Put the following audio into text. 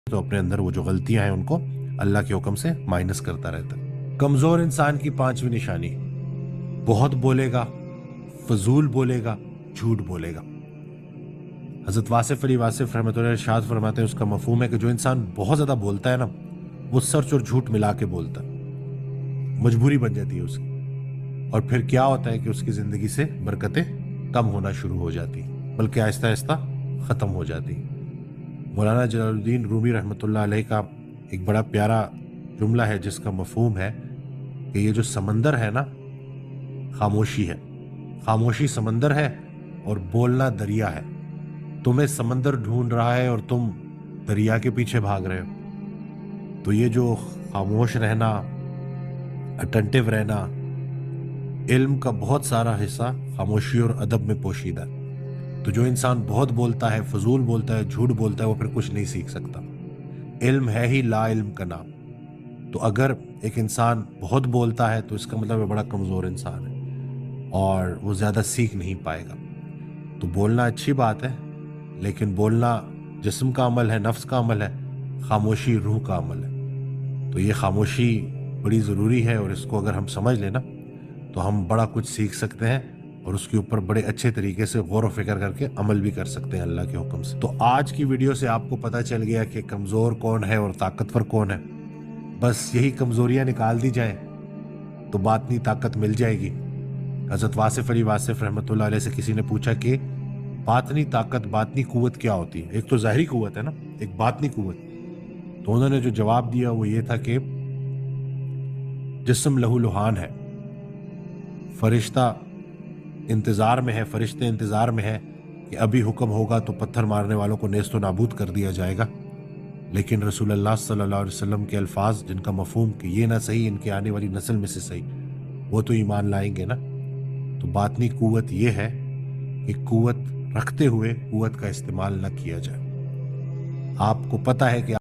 तो अपने अंदर वो जो गलतियां हैं उनको अल्लाह के हुक्म से माइनस करता रहता है। कमजोर इंसान की पांचवी निशानी, बहुत बोलेगा, फजूल बोलेगा, झूठ बोलेगा। हजरत वासिफ अली वासिफ रहमतुल्लाह इरशाद फरमाते हैं, उसका मफहूम है कि जो इंसान बहुत ज्यादा बोलता है ना, वो सच और झूठ मिला के बोलता है, मजबूरी बन जाती है उसकी, और फिर क्या होता है कि उसकी जिंदगी से बरकतें कम होना शुरू हो जाती, बल्कि आहिस्ता आहिस्ता खत्म हो जाती। मौलाना जलालुद्दीन रूमी रहमतुल्लाह अलैह का एक बड़ा प्यारा जुमला है जिसका मफहूम है कि ये जो समंदर है ना, खामोशी है, खामोशी समंदर है और बोलना दरिया है। तुम्हें समंदर ढूंढ रहा है और तुम दरिया के पीछे भाग रहे हो। तो ये जो खामोश रहना, अटेंटिव रहना, इल्म का बहुत सारा हिस्सा खामोशी और अदब में पोशीदा है। तो जो इंसान बहुत बोलता है, फजूल बोलता है, झूठ बोलता है, वो फिर कुछ नहीं सीख सकता। इल्म है ही ला इल्म का नाम। तो अगर एक इंसान बहुत बोलता है तो इसका मतलब है बड़ा कमजोर इंसान है और वो ज्यादा सीख नहीं पाएगा। तो बोलना अच्छी बात है, लेकिन बोलना जिस्म का अमल है, नफ्स का अमल है, खामोशी रूह का अमल है। तो ये खामोशी बड़ी ज़रूरी है और इसको अगर हम समझ लेना तो हम बड़ा कुछ सीख सकते हैं और उसके ऊपर बड़े अच्छे तरीके से गौर व फिक्र करके अमल भी कर सकते हैं अल्लाह के हुक्म से। तो आज की वीडियो से आपको पता चल गया कि कमज़ोर कौन है और ताकतवर कौन है। बस यही कमज़ोरियाँ निकाल दी जाए तो बातनी ताकत मिल जाएगी। हज़रत वासिफ अली वासिफ रहमतुल्लाह अलैह से किसी ने पूछा कि बातनी ताकत, बातनी कुव्वत क्या होती है? एक तो ज़ाहिरी कुव्वत है ना, एक बातनी कुव्वत। तो उन्होंने जो जवाब दिया वो ये था कि जिस्म लहू लुहान है, फरिश्ता इंतजार में है, फरिश्ते इंतजार में है कि अभी हुक्म होगा तो पत्थर मारने वालों को नेस्तो नाबूद कर दिया जाएगा। लेकिन रसूलुल्लाह सल्लल्लाहु अलैहि वसल्लम के अल्फाज जिनका मफहूम कि ये ना सही इनके आने वाली नस्ल में से सही, वो तो ईमान लाएंगे ना। तो बातनी कुव्वत ये है कि कुव्वत रखते हुए कुव्वत का इस्तेमाल न किया जाए। आपको पता है कि